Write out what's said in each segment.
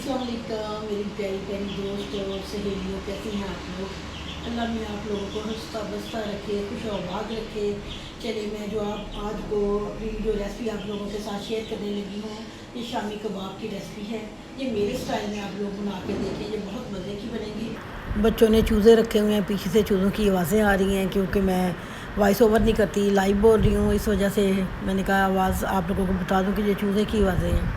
अस्सलाम वालेकुम मेरी प्यारी प्यारी दोस्त और सहेलियों, कैसे हैं आप लोग। अल्लाह में आप लोगों को हंसता बसता रखे, खुश आबाद रखे। चलिए, मैं जो आप आज को अपनी जो रेसिपी आप लोगों के साथ शेयर करने लगी हूँ, ये शामी कबाब की रेसिपी है। ये मेरे स्टाइल में आप लोग बना के देखें, ये बहुत मज़े की बनेगी। बच्चों ने चूज़े रखे हुए हैं, पीछे से चूज़ों की आवाज़ें आ रही हैं क्योंकि मैं वॉइस ओवर नहीं करती, लाइव बोल रही हूँ। इस वजह से मैंने कहा आवाज़ आप लोगों को बता दूँ कि ये चूज़े की आवाज़ें हैं।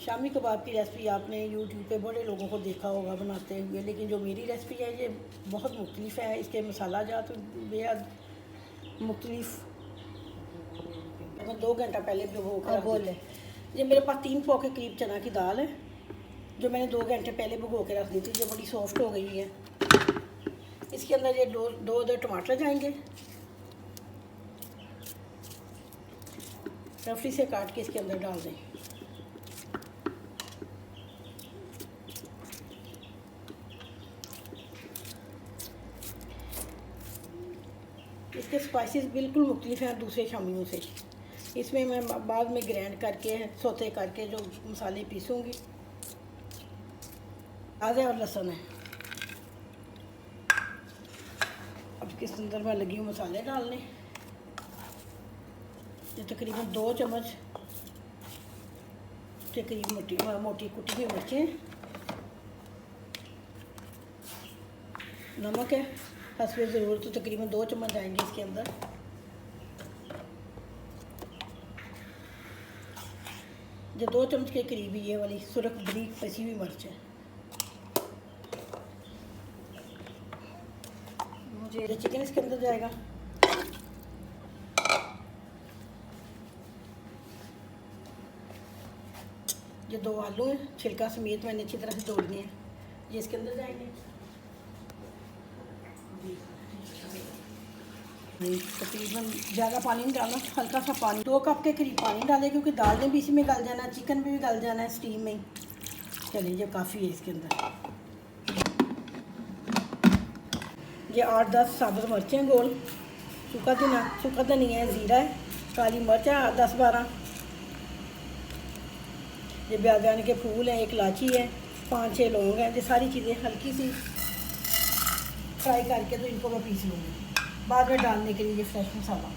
शामी कबाब की रेसिपी आपने यूट्यूब पे बड़े लोगों को देखा होगा बनाते हुए, लेकिन जो मेरी रेसिपी है ये बहुत मुख्तलिफ है। इसके मसाला जात बेहद मुख्तलिफ। मैं 2 घंटा पहले भिगो कर बोले, ये मेरे पास 3 पाव के करीब चना की दाल है जो मैंने 2 घंटे पहले भिगो के रख दी थी। ये बड़ी सॉफ्ट हो गई है। इसके अंदर ये दो टमाटर जाएंगे, रफली से काट के इसके अंदर डाल दें। इसके स्पाइसेस बिल्कुल मुख्तलिफ हैं दूसरे शामियों से। इसमें मैं बाद में ग्राइंड करके सोते करके जो मसाले पीसूँगी। प्याज और लहसुन है। अब इसके अंदर मैं लगी हूँ मसाले डालने। ये तकरीबन 2 चम्मच के करीब मोटी कुटी हुई मिर्चें, नमक है हस्बे ज़रूरत, तो तकरीबन 2 चम्मच आएंगे इसके अंदर। जो 2 चम्मच के करीब ये वाली सुरख बारीक पसी हुई मिर्च है। मुझे चिकन इसके अंदर जाएगा। ये 2 आलू हैं, छिलका समेत मैंने अच्छी तरह से तोड़ लिए हैं, ये इसके अंदर जाएंगे। तकरीबन ज़्यादा पानी नहीं डालना, हल्का सा पानी, 2 कप के करीब पानी डालें क्योंकि दाल ने भी इसी में गल जाना है, चिकन भी गल जाना है स्टीम में ही। चलिए, ये काफ़ी है इसके अंदर। ये 8-10 साबुत मिर्चें गोल, सूखा धनिया है, ज़ीरा है, काली मिर्च है 10-12, ये बैगन के फूल हैं, 1 इलायची है, 5-6 लौंग हैं। ये सारी चीज़ें हल्की सी फ्राई करके तो इनको मैं पीस लूँगी बाद में डालने के लिए ये फ्रेश मसाला।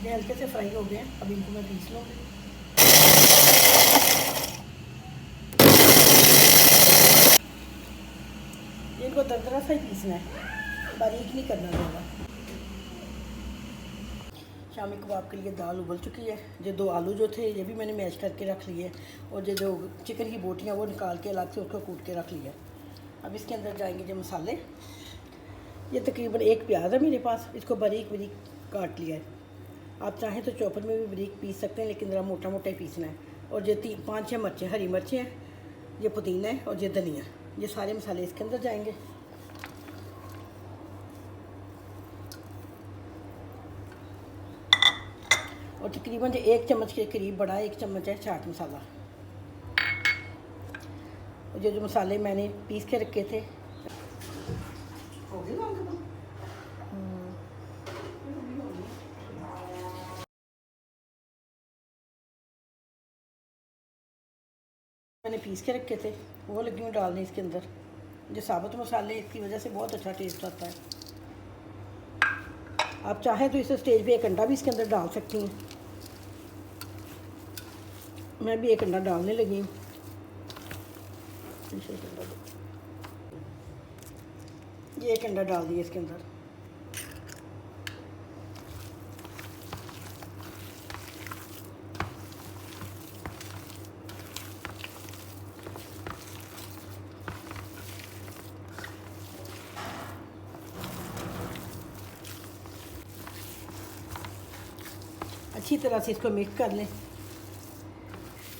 ये हल्के से फ्राई हो गए हैं, अब इनको मैं पीस लूँगी। इनको दरदरा सा ही पीसना है, बारीक नहीं करना ज़्यादा। शामी कबाब के लिए दाल उबल चुकी है। ये 2 आलू जो थे ये भी मैंने मैश करके रख लिए, और ये जो चिकन की बोटियाँ वो निकाल के अलग से उसको कूट के रख लिया। अब इसके अंदर जाएंगे जो मसाले। ये तकरीबन 1 प्याज है मेरे पास, इसको बारीक बारीक काट लिया है। आप चाहें तो चॉपर में भी बारीक पीस सकते हैं, लेकिन ज़रा मोटा मोटा ही पीसना है। और ये 5-6 मिर्चें, हरी मिर्चें हैं, ये पुदीना है और ये धनिया, ये सारे मसाले इसके अंदर जाएंगे। और तकरीबन जो 1 चम्मच के करीब बड़ा 1 चम्मच है चाट मसाला। और जो मसाले मैंने पीस के रखे थे, मैंने पीस के रखे थे वो लगी हूँ डालने इसके अंदर। जो साबुत मसाले, इसकी वजह से बहुत अच्छा टेस्ट आता है। आप चाहें तो इस स्टेज पे 1 अंडा भी इसके अंदर डाल सकती हैं। मैं भी 1 अंडा डालने लगी हूँ। ये 1 अंडा डाल दिया इसके अंदर। अच्छी तरह से इसको मिक्स कर लें।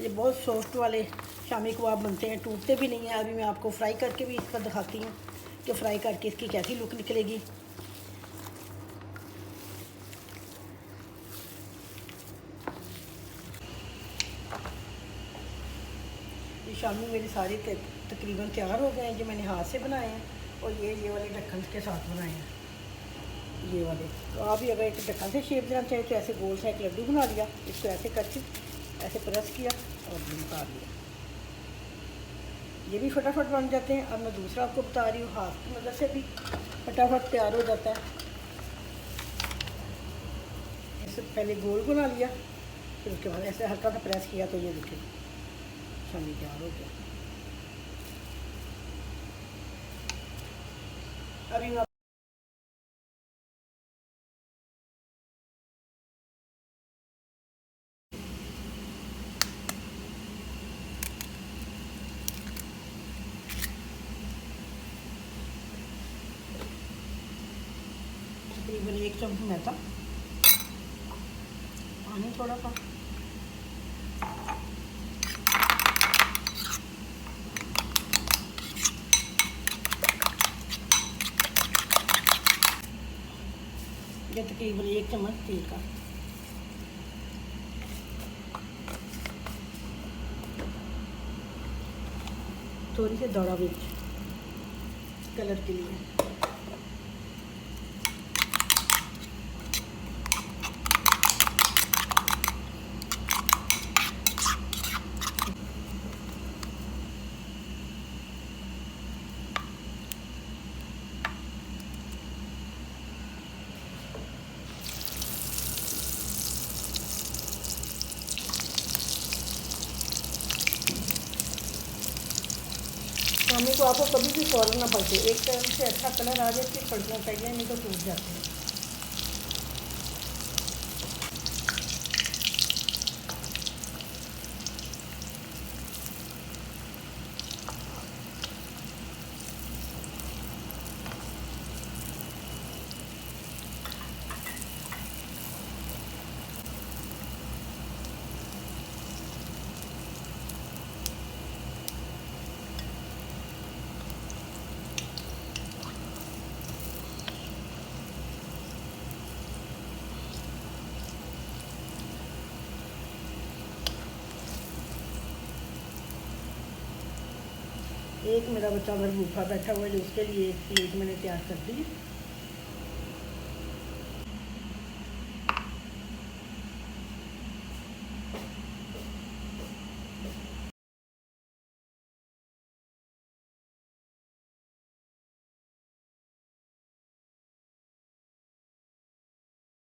ये बहुत सॉफ्ट वाले शामी कबाब बनते हैं, टूटते भी नहीं हैं। अभी मैं आपको फ्राई करके भी इसका दिखाती हूँ कि फ्राई करके इसकी कैसी लुक निकलेगी। ये शामी मेरे सारे तकरीबन तैयार हो गए हैं, जो मैंने हाथ से बनाए हैं। और ये वाले ढक्कन के साथ बनाए हैं, ये वाले। तो आप भी अगर एक ढक्कन से शेप देना चाहिए तो ऐसे गोल सा एक लड्डू बना लिया, इसको ऐसे करके ऐसे प्रेस किया और निकाल लिया। ये भी फटाफट बन जाते हैं। अब मैं दूसरा आपको बता रही हूँ, हाथ की मदद से भी फटाफट तैयार हो जाता है। इससे पहले गोल बना लिया, फिर उसके बाद ऐसे हल्का सा प्रेस किया तो ये देखिए छन्नी तैयार हो गया। अभी मैं तकरीबन 1 चम्मच मैदा, पानी थोड़ा सा, ये तकरीबन 1 चम्मच तेल का, थोड़ी सी दौड़ा मिर्च कलर के लिए, हमें तो आपको कभी भी फ़ौरन ना पलटे, एक तरफ से अच्छा कलर आ जाए फिर पलटना चाहिए, नहीं तो टूट जाते हैं। एक मेरा बच्चा अगर भूखा बैठा हुआ है, जो उसके लिए एक प्लेट मैंने तैयार कर दी।